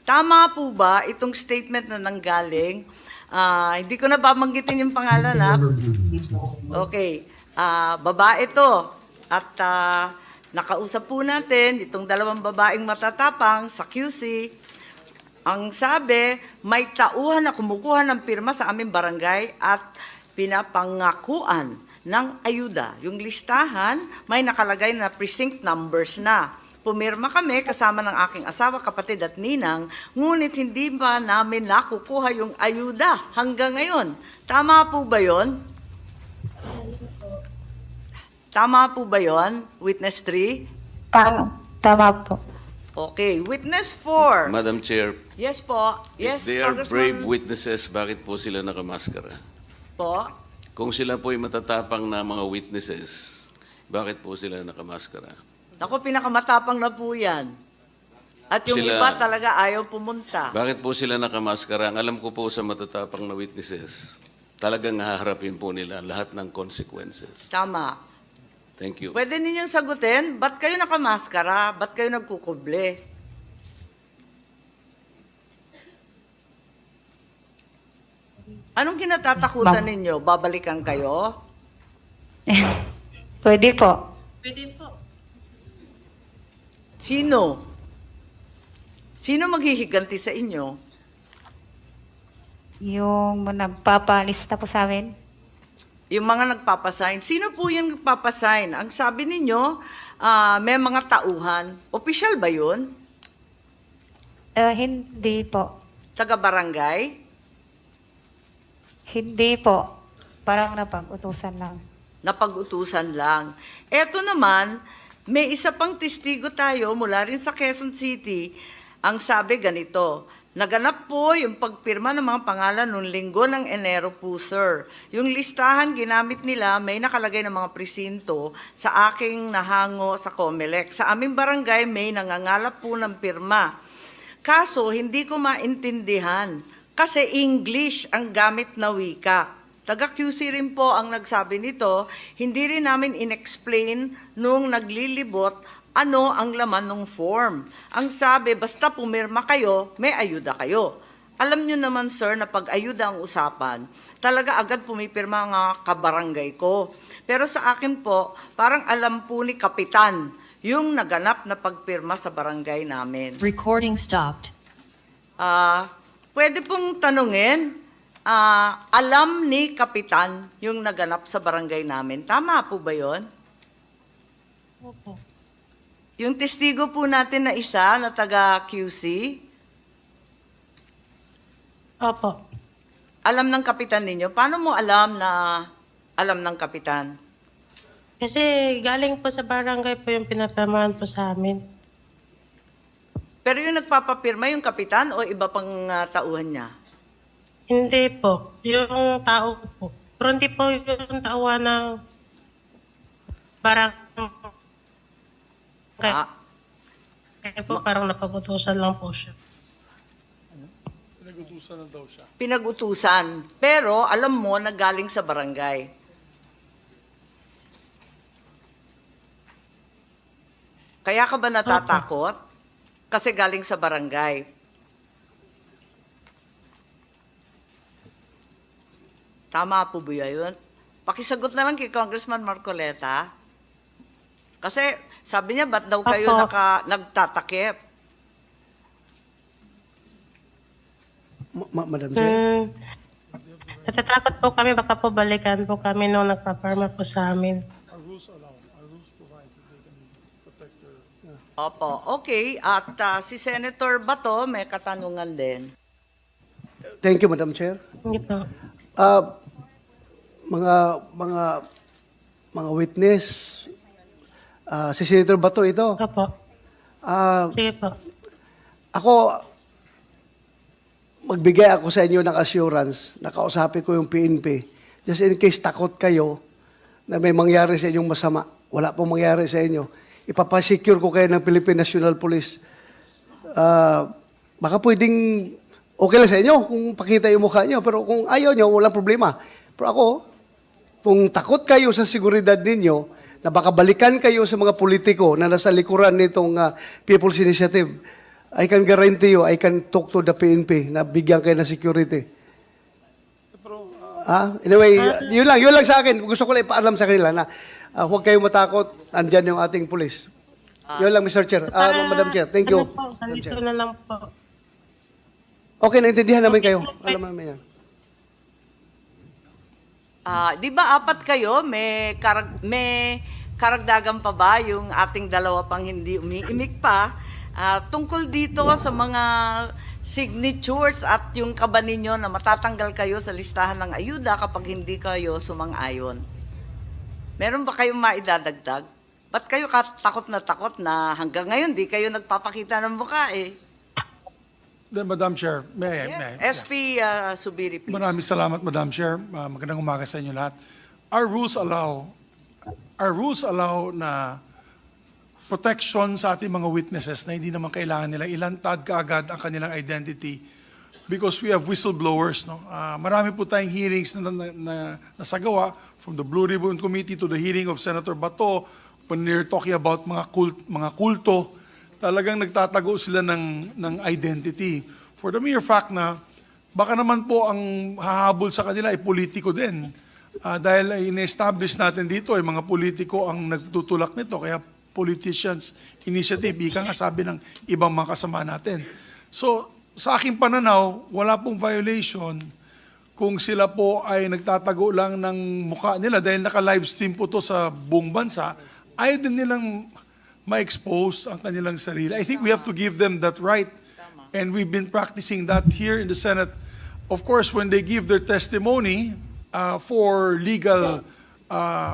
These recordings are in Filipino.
Tama po ba itong statement na nanggaling? Hindi ko na babanggitin yung pangalan na. Okay. Babae to. At nakausap po natin itong dalawang babaeng matatapang sa QC. Ang sabi, may tauhan na kumukuha ng pirma sa aming barangay at pinapangakuan ng ayuda. Yung listahan, may nakalagay na precinct numbers na. Pumirma kami kasama ng aking asawa, kapatid at ninang, ngunit hindi ba namin nakukuha yung ayuda hanggang ngayon. Tama po ba yon? Tama po ba yon, Witness 3? Tama po. Okay, Witness 4. Madam Chair, Yes po. Yes, if they are brave Congressman witnesses, bakit po sila nakamaskara? po. Kung sila po ay matatapang na mga witnesses, bakit po sila nakamaskara? Ako, pinakamatapang na po yan. At yung Sila- iba talaga ayaw pumunta. Bakit po sila nakamaskara? Ang alam ko po sa matatapang na witnesses, talagang haharapin po nila lahat ng consequences. Tama. Thank you. Pwede ninyong sagutin, ba't kayo nakamaskara? Ba't kayo nagkukuble? Anong kinatatakutan ninyo? Babalikan kayo? Pwede po. Pwede po. Sino? Sino maghihiganti sa inyo? Yung nagpapalista po sa amin. Yung mga nagpapasign. Sino po yung nagpapasign? Ang sabi ninyo, may mga tauhan. Official ba yun? Hindi po. Taga-barangay? Hindi po. Parang napag-utusan lang. Napag-utusan lang. Eto naman, may isa pang testigo tayo mula rin sa Quezon City. Ang sabi ganito, naganap po yung pagpirma ng mga pangalan noong linggo ng Enero po, sir. Yung listahan ginamit nila, may nakalagay ng mga presinto sa aking nahango sa COMELEC. Sa aming barangay, may nangangalap po ng pirma. Kaso, hindi ko maintindihan kasi English ang gamit na wika. Taga-QC rin po ang nagsabi nito, hindi rin namin inexplain nung naglilibot ano ang laman ng form. Ang sabi, basta pumirma kayo, may ayuda kayo. Alam nyo naman, sir, na pag ayuda ang usapan, talaga agad pumipirma nga kabarangay ko. Pero sa akin po, parang alam po ni Kapitan yung naganap na pagpirma sa barangay namin. Recording stopped. Pwede pong tanungin, alam ni Kapitan yung naganap sa barangay namin. Tama po ba yon? Opo. Yung testigo po natin na isa na taga-QC, Opo. alam ng Kapitan ninyo. Paano mo alam na alam ng Kapitan? Kasi galing po sa barangay po yung pinapirmahan po sa amin. Pero yung nagpapapirma yung Kapitan o iba pang tauhan niya? Hindi po. Yung tao po. Pero hindi po yung tauhan ng barangay. Ah, Kaya po parang napag-utusan lang po siya. Pinag-utusan na daw siya. pinag-utusan. Pero alam mo na galing sa barangay. Kaya ka ba natatakot? Kasi galing sa barangay. Tama po ba yun? Pakisagot na lang kay Congressman Marcoleta. Kasi sabi niya, ba't daw kayo Opo. nagtatakip? Madam Chair, Natatakot po kami, baka po balikan po kami nung nagpa-farma po sa amin. our rules allow, our rules provide that they can protect their... Opo, okay. At si Senator Bato may katanungan din. Thank you, Madam Chair. Hindi po. Mga witness, si Senator Bato ito. Opo. Ah, Sige po. ako, magbigay ako sa inyo ng assurance, nakausapin ko yung PNP, just in case takot kayo na may mangyari sa inyong masama. Wala pong mangyari sa inyo. Ipapasecure ko kayo ng Philippine National Police. Baka pwedeng okay lang sa inyo kung pakita yung mukha nyo, pero kung ayaw nyo, walang problema. Pero ako, kung takot kayo sa seguridad ninyo, na baka balikan kayo sa mga politiko na nasa likuran nitong People's Initiative, I can guarantee you, I can talk to the PNP na bigyan kayo ng security. Anyway, yun lang sa akin. Gusto ko lang ipaalam sa kanila na huwag kayong matakot, andyan yung ating pulis. Yun lang, Mr. Chair. Madam Chair, thank you. Ano po, Madam ganito Chair. na lang po. Okay, naintindihan naman kayo. Alam naman yan. Di ba apat kayo? May karagdagan pa ba yung ating dalawa pang hindi umiimik pa? Tungkol dito sa mga signatures at yung kaba ninyo na matatanggal kayo sa listahan ng ayuda kapag hindi kayo sumang-ayon. Meron ba kayong maidadagdag? Ba't kayo takot na hanggang ngayon di kayo nagpapakita ng mukha eh? Then, Madam Chair, may I? SP Subiri, please. Maraming salamat, Madam Chair. Magandang umaga sa inyo lahat. Our rules allow na protection sa ating mga witnesses na hindi naman kailangan nila ilantad kaagad ang kanilang identity because we have whistleblowers. No? Marami po tayong hearings na nasagawa from the Blue Ribbon Committee to the hearing of Senator Bato when they're talking about mga kulto. Talagang nagtatago sila ng identity. For the mere fact na baka naman po ang hahabol sa kanila ay politiko din. Dahil in-establish natin dito ay mga politiko ang nagtutulak nito. Kaya politicians initiative, ika nga sabi ng ibang mga kasama natin. So, sa aking pananaw, wala pong violation kung sila po ay nagtatago lang ng mukha nila dahil naka-livestream po to sa buong bansa, ayaw din nilang ma-expose ang kanilang sarili. I think we have to give them that right. And we've been practicing that here in the Senate. Of course, when they give their testimony for legal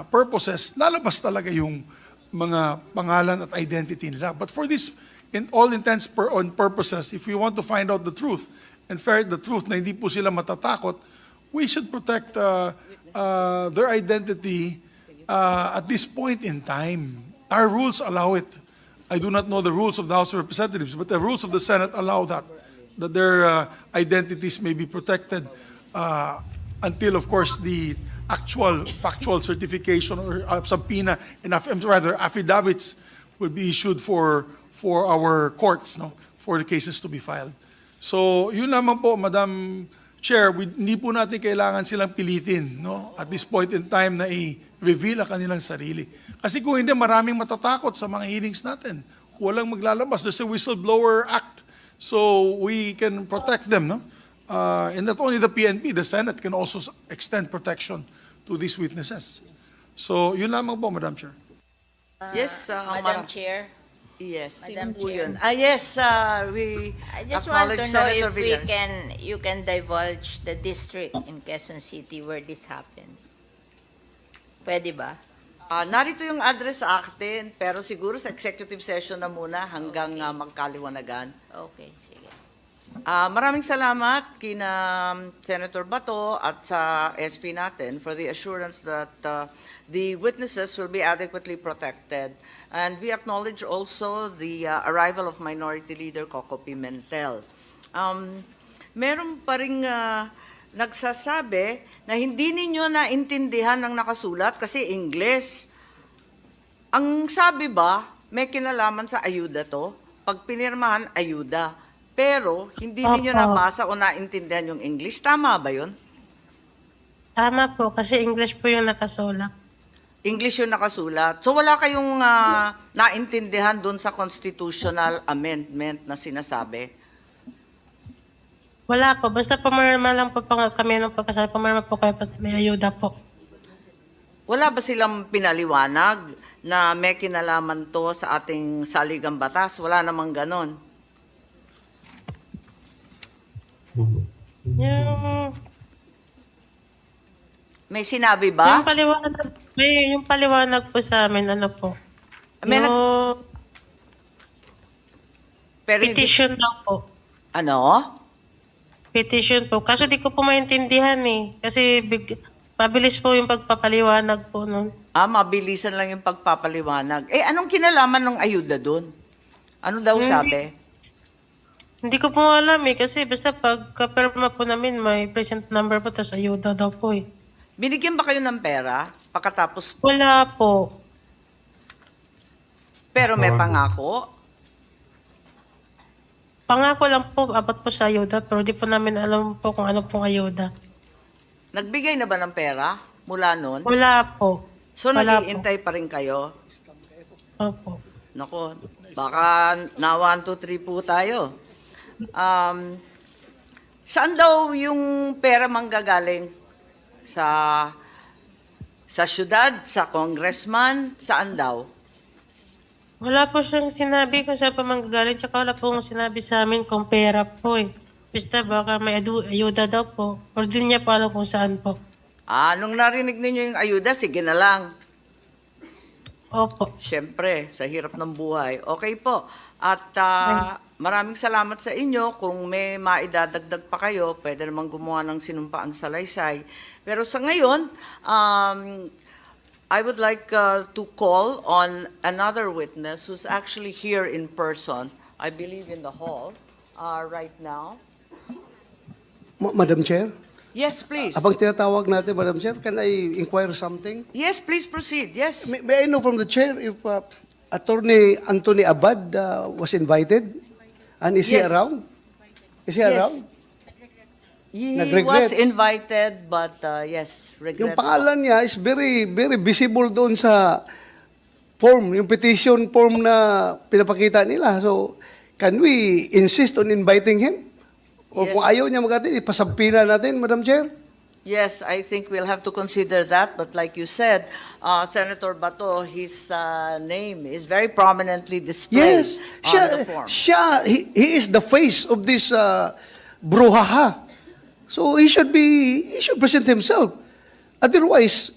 purposes, lalabas talaga yung mga pangalan at identity nila. But for this, in all intents and purposes, if we want to find out the truth and ferret the truth na hindi po sila matatakot, we should protect their identity at this point in time. Our rules allow it. I do not know the rules of the House of Representatives, but the rules of the Senate allow that their identities may be protected until, of course, the actual factual certification or subpoena and rather affidavits will be issued for our courts, no, for the cases to be filed. So, yun lamang po, Madam Chair, hindi po natin kailangan silang pilitin, no, at this point in time na i-reveal ang kanilang sarili. Kasi kung hindi, maraming matatakot sa mga hearings natin. Walang maglalabas. There's a whistleblower act. So, we can protect them, no? And not only the PNP, the Senate can also extend protection to these witnesses. So, yun lamang po, Madam Chair. Yes, Madam Chair, Yes, Madam sino po Chair. yun? Yes, we I just want acknowledge to know Senator if Villar. you can divulge the district in Quezon City where this happened. Pwede ba? Narito yung address sa akin, pero siguro sa executive session na muna hanggang magkaliwanagan. Okay, sige. Maraming salamat kina Senator Bato at sa SP natin for the assurance that the witnesses will be adequately protected. And we acknowledge also the arrival of Minority Leader Coco Pimentel. Meron pa ring nagsasabi na hindi ninyo naintindihan ang nakasulat kasi English. Ang sabi ba, may kinalaman sa ayuda to? Pag pinirmahan, ayuda. Pero hindi ninyo Opo. nabasa o naintindihan yung English. Tama ba yun? Tama po, kasi English po yung nakasulat. English yung nakasulat. So wala kayong naintindihan dun sa constitutional amendment na sinasabi? Wala po, basta pumirma lang po kami ng pagkasal, pumirma po kayo pati may ayuda po. Wala ba silang pinaliwanag na may kinalaman to sa ating saligang batas? Wala namang ganon. Yung, May sinabi ba? yung paliwanag po sa amin, ano po? May Yung Pero hindi- petition lang po. Ano? Petition po. Kaso di ko po maintindihan eh. Kasi mabilis po yung pagpapaliwanag po nun. Mabilisan lang yung pagpapaliwanag. Anong kinalaman ng ayuda dun? Ano daw sabi? Hindi ko po alam eh. Kasi basta pagka-perma po namin, may present number po, tapos ayuda daw po eh. Binigyan ba kayo ng pera pagkatapos? Wala po. Pero may pangako? Pangako lang po, abot po sa ayuda, pero di po namin alam po kung ano pong ayuda. Nagbigay na ba ng pera mula noon? Wala po. So, Wala nag-iintay pa rin kayo? Opo. Nako, baka na 1, 2, 3 po tayo. Saan daw yung pera manggagaling? Sa syudad, sa congressman, saan daw? Wala po siyang sinabi kung saan pa manggagaling, tsaka wala po sinabi sa amin kung pera po eh. Basta baka may ayuda daw po. Or din niya po alam kung saan po. Nung narinig ninyo yung ayuda, sige na lang. Opo. Siyempre, sa hirap ng buhay. Okay po. At maraming salamat sa inyo. Kung may maidadagdag pa kayo, pwede namang gumawa ng sinumpaan sa Salaysay. Pero sa ngayon, I would like to call on another witness who's actually here in person, I believe in the hall, right now. Madam Chair, Yes, please. abang tinatawag natin, Madam Chair, can I inquire something? Yes, please proceed. Yes. May I know from the chair if Attorney Anthony Abad was invited? And is he Yes. around? Is he Yes. around? He Nag-regret. was invited, but yes, Yung regrets. pangalan niya is very, very visible doon sa form, yung petition form na pinapakita nila. So, can we insist on inviting him? O Yes. kung ayaw niya mag-attend, ipasampina natin, Madam Chair? Yes, I think we'll have to consider that. But like you said, Senator Bato, his name is very prominently displayed Yes. on the form. He is the face of this brouhaha. So, he should present himself. Otherwise,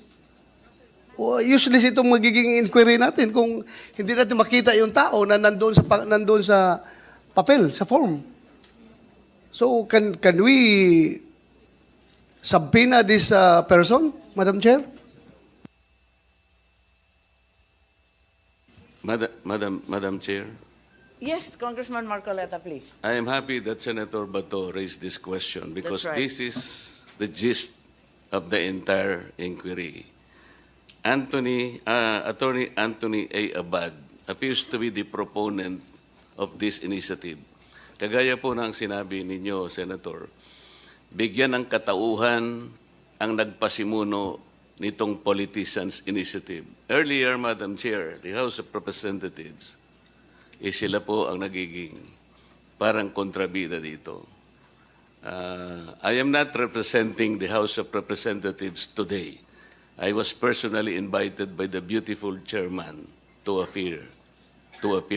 useless itong magiging inquiry natin kung hindi natin makita yung tao na nandoon sa papel, sa form. So, can we subpoena this person, Madam Chair? Madam Chair, Yes, Congressman Marcoleta, please. I am happy that Senator Bato raised this question because That's right. this is the gist of the entire inquiry. Attorney Anthony A. Abad appears to be the proponent of this initiative. Kagaya po ng sinabi ninyo, Senator, bigyan ng katauhan ang nagpasimuno nitong Politicians Initiative. Earlier, Madam Chair, the House of Representatives, sila po ang nagiging parang kontrabida dito. I am not representing the House of Representatives today. I was personally invited by the beautiful chairman to appear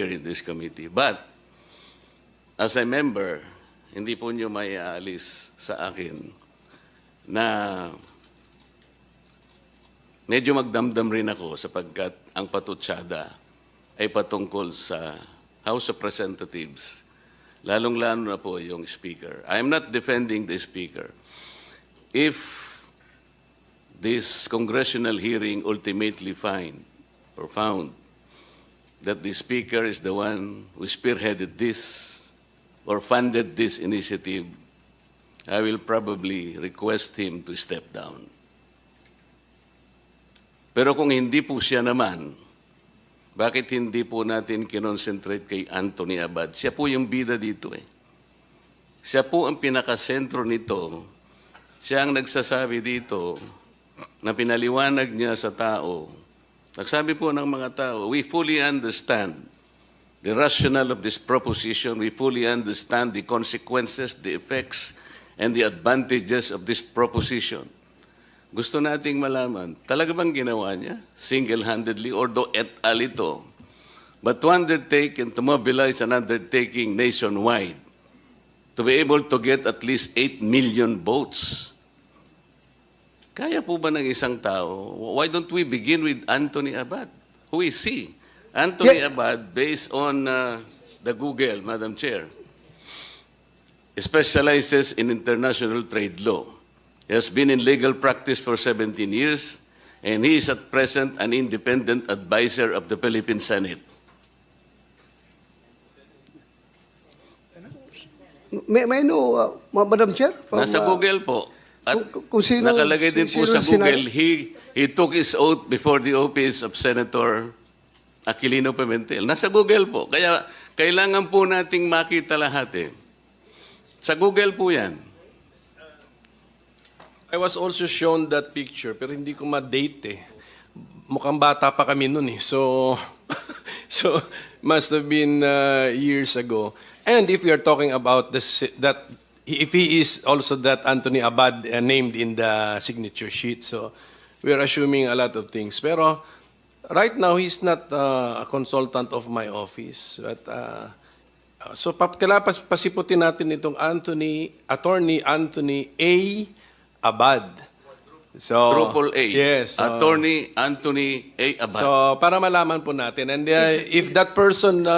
in this committee. But, as a member, hindi po nyo may aalis sa akin na medyo magdamdam rin ako sapagkat ang patutsada ay patungkol sa House of Representatives, lalong-lalo na po yung Speaker. I am not defending the Speaker. If this congressional hearing ultimately found that the Speaker is the one who spearheaded this or funded this initiative, I will probably request him to step down. Pero kung hindi po siya naman, bakit hindi po natin kinonsentrate kay Anthony Abad? Siya po yung bida dito eh. Siya po ang pinakasentro nito. Siya ang nagsasabi dito na pinaliwanag niya sa tao. Nagsabi po ng mga tao, we fully understand the rationale of this proposition. We fully understand the consequences, the effects, and the advantages of this proposition. Gusto nating malaman, talaga bang ginawa niya single-handedly or do et al. Ito? But to undertake and to mobilize an undertaking nationwide, to be able to get at least 8 million votes, kaya po ba ng isang tao? Why don't we begin with Anthony Abad? Who is he? Anthony Abad, based on the Google, Madam Chair, specializes in international trade law. He has been in legal practice for 17 years, and he is at present an independent advisor of the Philippine Senate. May I know, Madam Chair? from, Nasa Google po. At kung sino- nakalagay din po sino sa sina- Google, he took his oath before the office of Senator Aquilino Pimentel. Nasa Google po. Kaya Kailangan po nating makita lahat eh. Sa Google po yan. I was also shown that picture, pero hindi ko ma-date eh. Mukhang bata pa kami nun eh. So, so must have been years ago. And if we are talking about that, if he is also that Anthony Abad named in the signature sheet, so we are assuming a lot of things. Pero right now, he's not a consultant of my office. But, so kailangan pasiputin natin itong Attorney Anthony A. Abad. So, Triple A. Yes. Attorney Anthony A. Abad. So, para malaman po natin. And if that person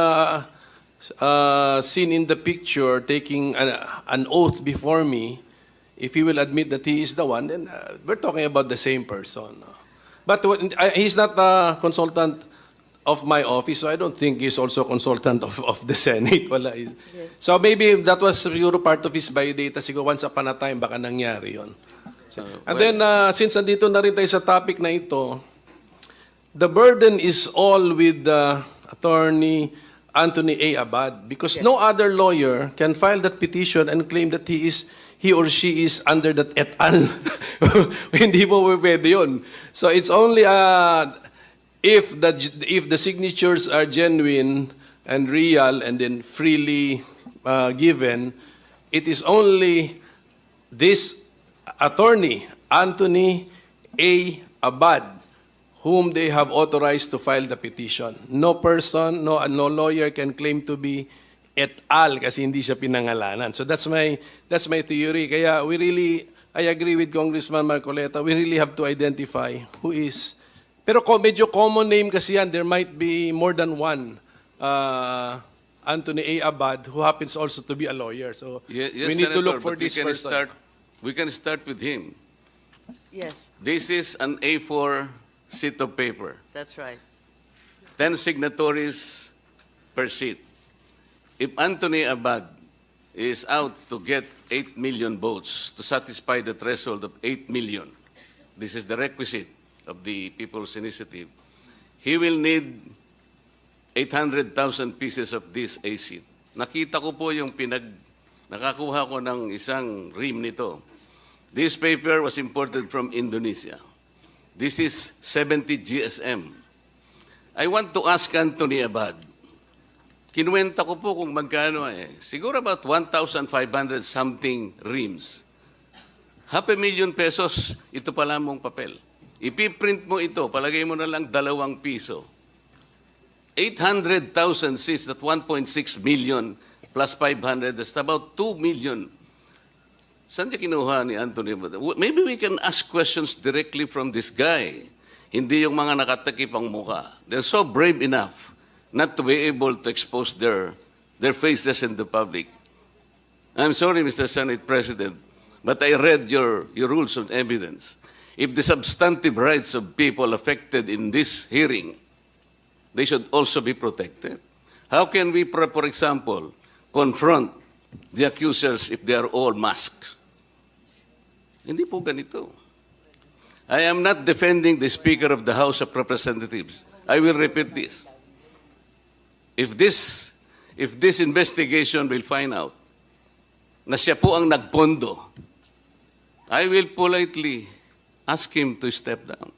seen in the picture taking an oath before me, if he will admit that he is the one, then we're talking about the same person. But he's not a consultant of my office, so I don't think he's also a consultant of the Senate. Wala. So maybe that was siguro part of his biodata. Siguro once upon a time, baka nangyari yun. And then, since nandito na rin tayo sa topic na ito, the burden is all with Attorney Anthony A. Abad because no other lawyer can file that petition and claim that he or she is under that et al. Hindi mo pwede yun. So it's only if the signatures are genuine and real and then freely given, it is only this Attorney Anthony A. Abad whom they have authorized to file the petition. No person, no lawyer can claim to be et al. Kasi hindi siya pinangalanan. So that's my theory. Kaya I agree with Congressman Marcoleta. We really have to identify who is. Pero medyo common name kasi yan. There might be more than one Anthony A. Abad who happens also to be a lawyer. So Yes, we need to Senator, look for but this person. We can start with him. Yes, This is an A4 sheet of paper. that's right. 10 signatories per sheet. If Anthony Abad is out to get 8 million votes to satisfy the threshold of 8 million, this is the requisite of the People's Initiative, he will need 800,000 pieces of this A sheet. Nakita ko po yung nakakuha ko ng isang ream nito. This paper was imported from Indonesia. This is 70 GSM. I want to ask Anthony Abad, kinuwenta ko po kung magkano siguro about 1,500 something reams. $500,000 pesos, ito pala mong papel. Ipiprint mo ito, palagay mo na lang 2 piso. 800,000 seats, that 1.6 million plus 500, that's about 2 million. Saan niya kinuha ni Anthony? Maybe we can ask questions directly from this guy. Hindi yung mga nakatakip ang mukha. They're so brave enough not to be able to expose their faces in the public. I'm sorry, Mr. Senate President, but I read your rules of evidence. If the substantive rights of people affected in this hearing, they should also be protected. How can we, for example, confront the accusers if they are all masked? Hindi po ganito. I am not defending the Speaker of the House of Representatives. I will repeat this. If this investigation will find out na siya po ang nagpondo, I will politely ask him to step down.